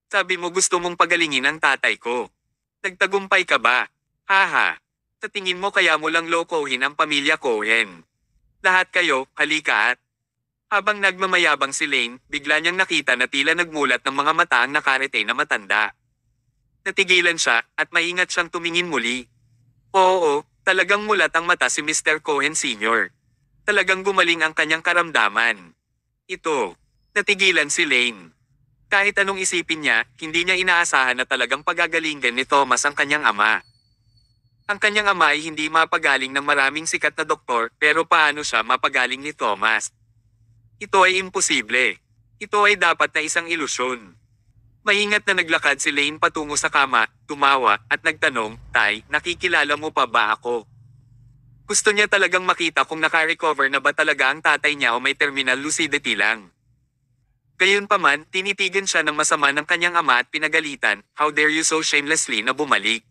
S1: Sabi mo gusto mong pagalingin ang tatay ko. Nagtagumpay ka ba? Haha. Sa tingin mo kaya mo lang lokohin ang pamilya Cohen. Lahat kayo, halika at. Habang nagmamayabang si Lane, bigla niyang nakita na tila nagmulat ng mga mata ang nakarete na matanda. Natigilan siya, at maingat siyang tumingin muli. Oo, talagang mulat ang mata si Mr. Cohen Sr. Talagang gumaling ang kanyang karamdaman. Ito. Natigilan si Lane. Kahit anong isipin niya, hindi niya inaasahan na talagang pagagalingan ni Thomas ang kanyang ama. Ang kanyang ama ay hindi mapagaling ng maraming sikat na doktor, pero paano siya mapagaling ni Thomas? Ito ay imposible. Ito ay dapat na isang ilusyon. Maingat na naglakad si Lane patungo sa kama, tumawa, at nagtanong, "Tay, nakikilala mo pa ba ako?" Gusto niya talagang makita kung naka-recover na ba talaga ang tatay niya o may terminal lucidity lang. Gayunpaman, tinitigan siya ng masama ng kanyang ama at pinagalitan, "How dare you so shamelessly na bumalik?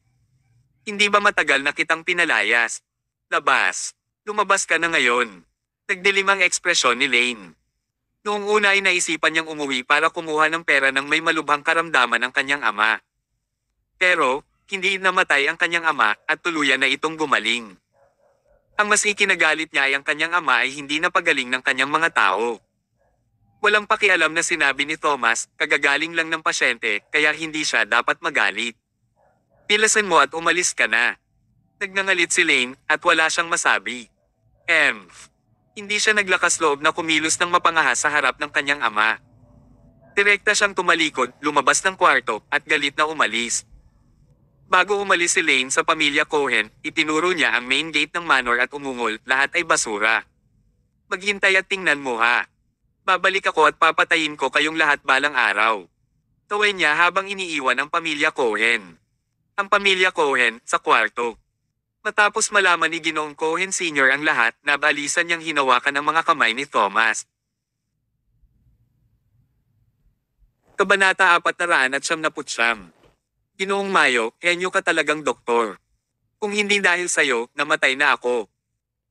S1: Hindi ba matagal na kitang pinalayas? Labas. Lumabas ka na ngayon." Nagdilim ang ekspresyon ni Lane. Noong una ay naisipan niyang umuwi para kumuha ng pera ng may malubhang karamdaman ng kanyang ama. Pero, hindi namatay ang kanyang ama at tuluyan na itong gumaling. Ang mas ikinagalit niya ay ang kanyang ama ay hindi napagaling ng kanyang mga tao. Walang pakialam na sinabi ni Thomas, kagagaling lang ng pasyente, kaya hindi siya dapat magalit. Pilasan mo at umalis ka na. Nagngangalit si Lane, at wala siyang masabi. Hindi siya naglakas loob na kumilos ng mapangahas sa harap ng kanyang ama. Direkta siyang tumalikod, lumabas ng kwarto, at galit na umalis. Bago umalis si Lane sa pamilya Cohen, itinuro niya ang main gate ng manor at umungol, lahat ay basura. Maghintay at tingnan mo ha. Babalik ako at papatayin ko kayong lahat balang araw. Taway niya habang iniiwan ang pamilya Cohen. Ang pamilya Cohen, sa kwarto. Matapos malaman ni Ginoong Cohen Sr. ang lahat, nabalisan niyang hinawakan ang mga kamay ni Thomas. Kabanata 499. Ginoong Mayo, henyo ka talagang doktor. Kung hindi dahil sa'yo, namatay na ako.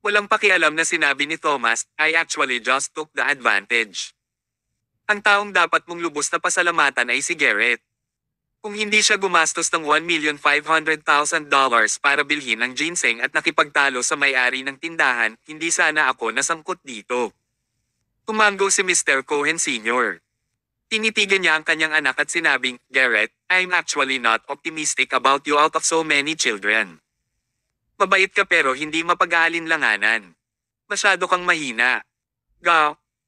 S1: Walang pakialam na sinabi ni Thomas, I actually just took the advantage. Ang taong dapat mong lubos na pasalamatan ay si Garrett. Kung hindi siya gumastos ng $1,500,000 para bilhin ang ginseng at nakipagtalo sa may-ari ng tindahan, hindi sana ako nasangkot dito. Tumango si Mr. Cohen Sr. Tinitigan niya ang kanyang anak at sinabing, Garrett, I'm actually not optimistic about you out of so many children. Mabait ka pero hindi mapag-aalinlanganan. Masyado kang mahina.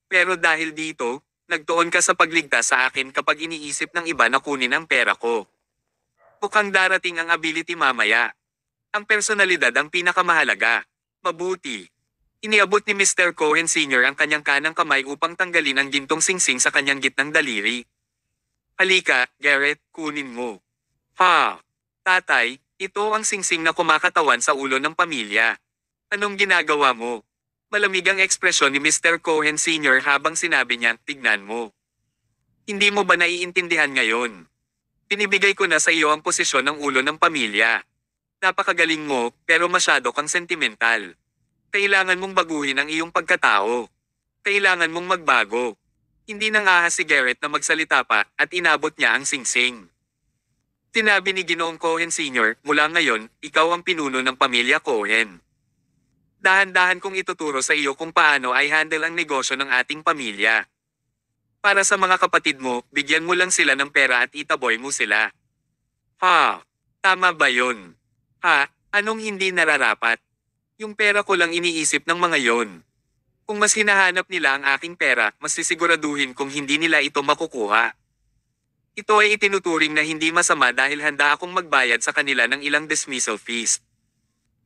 S1: Pero dahil dito, nagtuon ka sa pagligtas sa akin kapag iniisip ng iba na kunin ang pera ko. Mukhang darating ang ability mamaya. Ang personalidad ang pinakamahalaga. Mabuti. Iniabot ni Mr. Cohen Sr. ang kanyang kanang kamay upang tanggalin ang gintong singsing sa kanyang gitnang daliri. Halika, Garrett, kunin mo. Tatay, ito ang singsing na kumakatawan sa ulo ng pamilya. Anong ginagawa mo? Malamig ang ekspresyon ni Mr. Cohen Sr. habang sinabi niya, tignan mo. Hindi mo ba naiintindihan ngayon? Pinibigay ko na sa iyo ang posisyon ng ulo ng pamilya. Napakagaling mo, pero masyado kang sentimental. Kailangan mong baguhin ang iyong pagkatao. Kailangan mong magbago. Hindi nang ahas si Garrett na magsalita pa at inabot niya ang singsing. Sinabi ni Ginoong Cohen Sr., mula ngayon, ikaw ang pinuno ng pamilya Cohen. Dahan-dahan kong ituturo sa iyo kung paano ay handle ang negosyo ng ating pamilya. Para sa mga kapatid mo, bigyan mo lang sila ng pera at itaboy mo sila. Tama ba yun? Anong hindi nararapat? Yung pera ko lang iniisip ng mga yon. Kung mas hinahanap nila ang aking pera, mas sisiguraduhin kung hindi nila ito makukuha. Ito ay itinuturing na hindi masama dahil handa akong magbayad sa kanila ng ilang dismissal fees.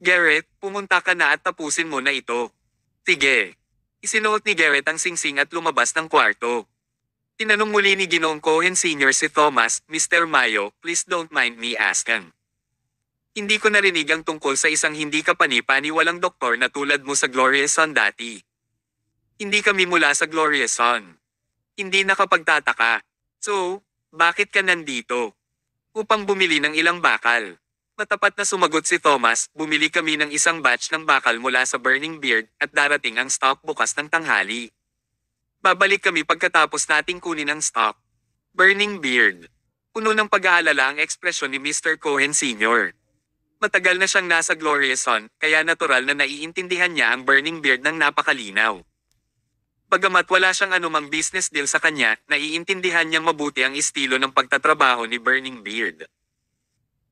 S1: Garrett, pumunta ka na at tapusin mo na ito. Sige. Isinuot ni Garrett ang singsing at lumabas ng kwarto. Tinanong muli ni Ginoong Cohen Sr. si Thomas, Mr. Mayo, please don't mind me asking. Hindi ko narinig ang tungkol sa isang hindi ka pani-paniwalang doktor na tulad mo sa Glorious Sun dati. Hindi kami mula sa Glorious Sun. Hindi nakapagtataka. So, bakit ka nandito? Upang bumili ng ilang bakal. Matapat na sumagot si Thomas, bumili kami ng isang batch ng bakal mula sa Burning Beard at darating ang stock bukas ng tanghali. Babalik kami pagkatapos nating kunin ang stock. Burning Beard. Puno ng pag-aalala ang ekspresyon ni Mr. Cohen Sr. Matagal na siyang nasa Glorious Sun, kaya natural na naiintindihan niya ang Burning Beard ng napakalinaw. Bagamat wala siyang anumang business deal sa kanya, naiintindihan niyang mabuti ang estilo ng pagtatrabaho ni Burning Beard.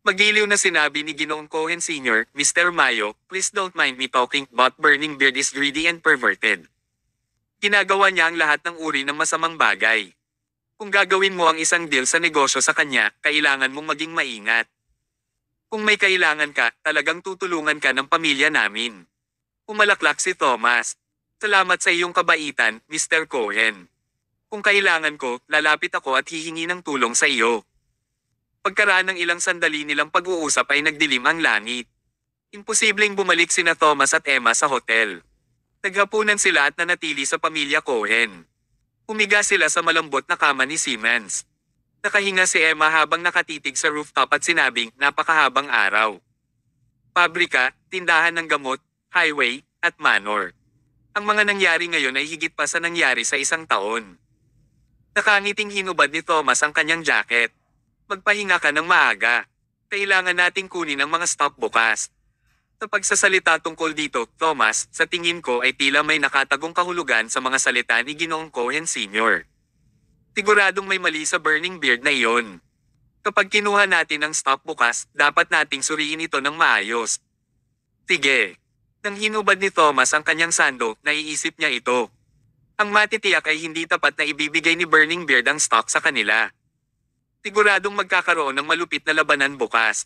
S1: Magiliw na sinabi ni Ginoong Cohen Sr., Mr. Mayo, please don't mind me talking, but Burning Beard is greedy and perverted. Ginagawa niya ang lahat ng uri ng masamang bagay. Kung gagawin mo ang isang deal sa negosyo sa kanya, kailangan mong maging maingat. Kung may kailangan ka, talagang tutulungan ka ng pamilya namin. Umalaklak si Thomas. Salamat sa iyong kabaitan, Mr. Cohen. Kung kailangan ko, lalapit ako at hihingi ng tulong sa iyo. Pagkaraan ng ilang sandali nilang pag-uusap ay nagdilim ang langit. Imposibleng bumalik sina Thomas at Emma sa hotel. Naghapunan sila at nanatili sa pamilya Cohen. Umiga sila sa malambot na kama ni Siemens. Nakahinga si Emma habang nakatitig sa rooftop at sinabing, napakahabang araw. Pabrika, tindahan ng gamot, highway, at manor. Ang mga nangyari ngayon ay higit pa sa nangyari sa isang taon. Nakangiting hinubad ni Thomas ang kanyang jacket. Magpahinga ka ng maaga. Kailangan nating kunin ang mga stock bukas. Sa pagsasalita tungkol dito, Thomas, sa tingin ko ay tila may nakatagong kahulugan sa mga salita ni Ginoong Cohen Sr. Siguradong may mali sa burning beard na iyon. Kapag kinuha natin ang stock bukas, dapat nating suriin ito ng maayos. Sige. Nang hinubad ni Thomas ang kanyang sando, naiisip niya ito. Ang matitiyak ay hindi tapat na ibibigay ni Burning Beard ang stock sa kanila. Siguradong magkakaroon ng malupit na labanan bukas.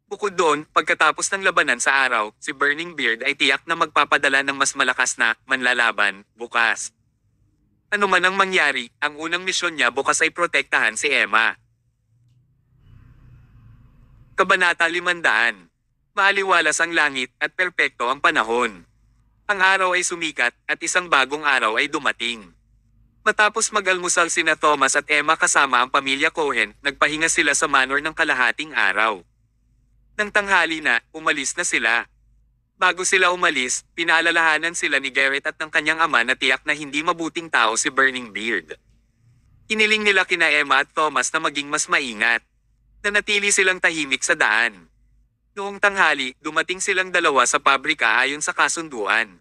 S1: Bukod doon, pagkatapos ng labanan sa araw, si Burning Beard ay tiyak na magpapadala ng mas malakas na manlalaban bukas. Ano man ang mangyari, ang unang misyon niya bukas ay protektahan si Emma. Kabanata 500. Maaliwalas ang langit at perpekto ang panahon. Ang araw ay sumikat at isang bagong araw ay dumating. Matapos mag-almusal sina Thomas at Emma kasama ang pamilya Cohen, nagpahinga sila sa manor ng kalahating araw. Nang tanghali na, umalis na sila. Bago sila umalis, pinaalalahanan sila ni Garrett at ng kanyang ama na tiyak na hindi mabuting tao si Burning Beard. Hiniling nila kina Emma at Thomas na maging mas maingat. Nanatili silang tahimik sa daan. Noong tanghali, dumating silang dalawa sa pabrika ayon sa kasunduan.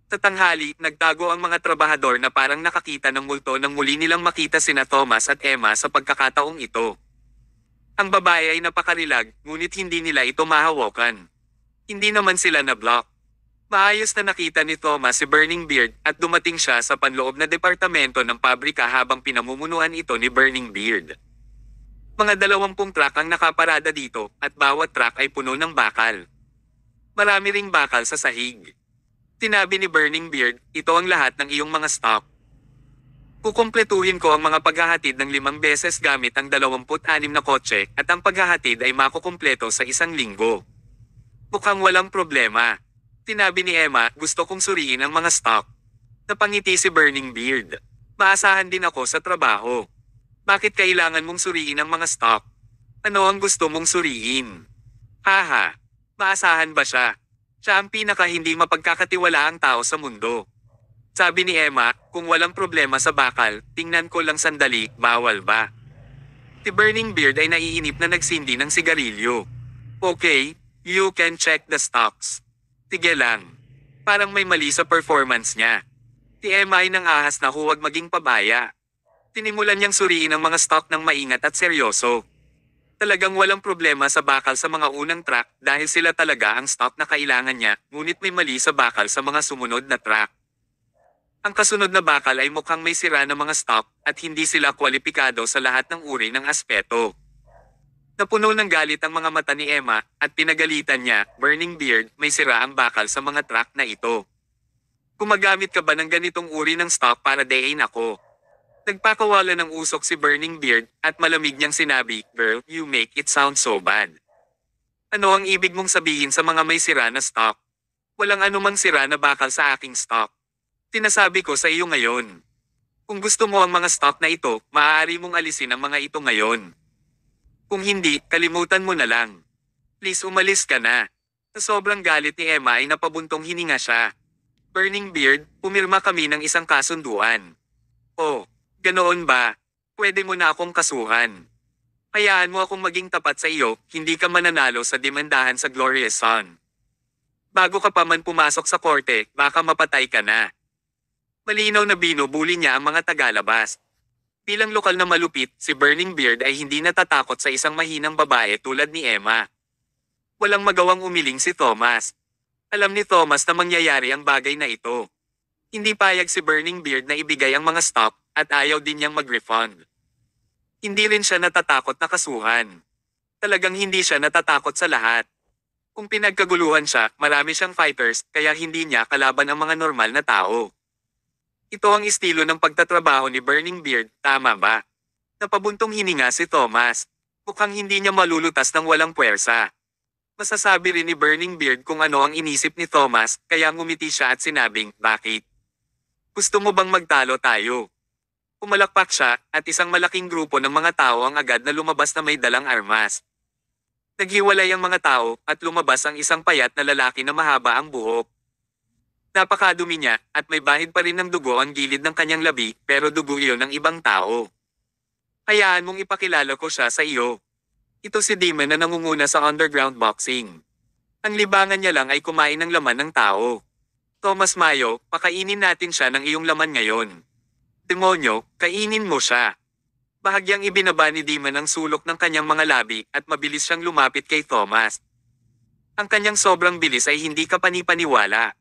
S1: Sa tanghali, nagtago ang mga trabahador na parang nakakita ng multo nang muli nilang makita sina Thomas at Emma sa pagkakataong ito. Ang babae ay napakarilag, ngunit hindi nila ito mahawakan. Hindi naman sila na-block. Maayos na nakita ni Thomas si Burning Beard at dumating siya sa panloob na departamento ng pabrika habang pinamumunuan ito ni Burning Beard. Mga 20 truck ang nakaparada dito at bawat truck ay puno ng bakal. Marami ring bakal sa sahig. Sinabi ni Burning Beard, ito ang lahat ng iyong mga stock. Kukumpletuhin ko ang mga paghahatid ng 5 beses gamit ang 26 na kotse at ang paghahatid ay makukumpleto sa 1 linggo. Mukhang walang problema. Sinabi ni Emma, gusto kong suriin ang mga stock. Napangiti si Burning Beard. Maasahan din ako sa trabaho. Bakit kailangan mong suriin ang mga stock? Ano ang gusto mong suriin? Haha, maasahan ba siya? Siya ang pinaka hindi mapagkakatiwalaang tao sa mundo. Sabi ni Emma, kung walang problema sa bakal, tingnan ko lang sandali, bawal ba? Si Burning Beard ay naiinip na nagsindi ng sigarilyo. Okay, you can check the stocks. Sige lang. Parang may mali sa performance niya. Si Emma ay nangahas na huwag maging pabaya. Tinimulan niyang suriin ang mga stock ng maingat at seryoso. Talagang walang problema sa bakal sa mga unang truck dahil sila talaga ang stock na kailangan niya, ngunit may mali sa bakal sa mga sumunod na truck. Ang kasunod na bakal ay mukhang may sira na mga stock at hindi sila kwalipikado sa lahat ng uri ng aspeto. Napuno ng galit ang mga mata ni Emma at pinagalitan niya, Burning Beard, may sira ang bakal sa mga truck na ito. Gumagamit ka ba ng ganitong uri ng stock para dayin ako? Nagpakawala ng usok si Burning Beard at malamig niyang sinabi, girl, you make it sound so bad. Ano ang ibig mong sabihin sa mga may sira na stock? Walang anumang sira na bakal sa aking stock. Sinasabi ko sa iyo ngayon. Kung gusto mo ang mga stock na ito, maaari mong alisin ang mga ito ngayon. Kung hindi, kalimutan mo na lang. Please umalis ka na. Sa sobrang galit ni Emma ay napabuntong hininga siya. Burning Beard, pumirma kami ng isang kasunduan. Oh, ganoon ba? Pwede mo na akong kasuhan. Hayaan mo akong maging tapat sa iyo, hindi ka mananalo sa demandahan sa Glorious Sun. Bago ka pa man pumasok sa korte, baka mapatay ka na. Malinaw na binubuli niya ang mga tagalabas. Bilang lokal na malupit, si Burning Beard ay hindi natatakot sa isang mahinang babae tulad ni Emma. Walang magawang umiling si Thomas. Alam ni Thomas na mangyayari ang bagay na ito. Hindi payag si Burning Beard na ibigay ang mga stock at ayaw din niyang mag-refund. Hindi rin siya natatakot na kasuhan. Talagang hindi siya natatakot sa lahat. Kung pinagkaguluhan siya, marami siyang fighters kaya hindi niya kalaban ang mga normal na tao. Ito ang estilo ng pagtatrabaho ni Burning Beard, tama ba? Napabuntong hininga si Thomas. Mukhang hindi niya malulutas ng walang puwersa. Masasabi rin ni Burning Beard kung ano ang inisip ni Thomas, kaya ngumiti siya at sinabing, bakit? Gusto mo bang magtalo tayo? Pumalakpak siya, at isang malaking grupo ng mga tao ang agad na lumabas na may dalang armas. Naghiwalay ang mga tao, at lumabas ang isang payat na lalaki na mahaba ang buhok. Napakadumi niya, at may bahid pa rin ng dugo ang gilid ng kanyang labi, pero dugo iyon ng ibang tao. Hayaan mong ipakilala ko siya sa iyo. Ito si Demon na nangunguna sa underground boxing. Ang libangan niya lang ay kumain ng laman ng tao. Thomas Mayo, pakainin natin siya ng iyong laman ngayon. Demonyo, kainin mo siya. Bahagyang ibinaba ni Demon ang sulok ng kanyang mga labi at mabilis siyang lumapit kay Thomas. Ang kanyang sobrang bilis ay hindi kapanipaniwala.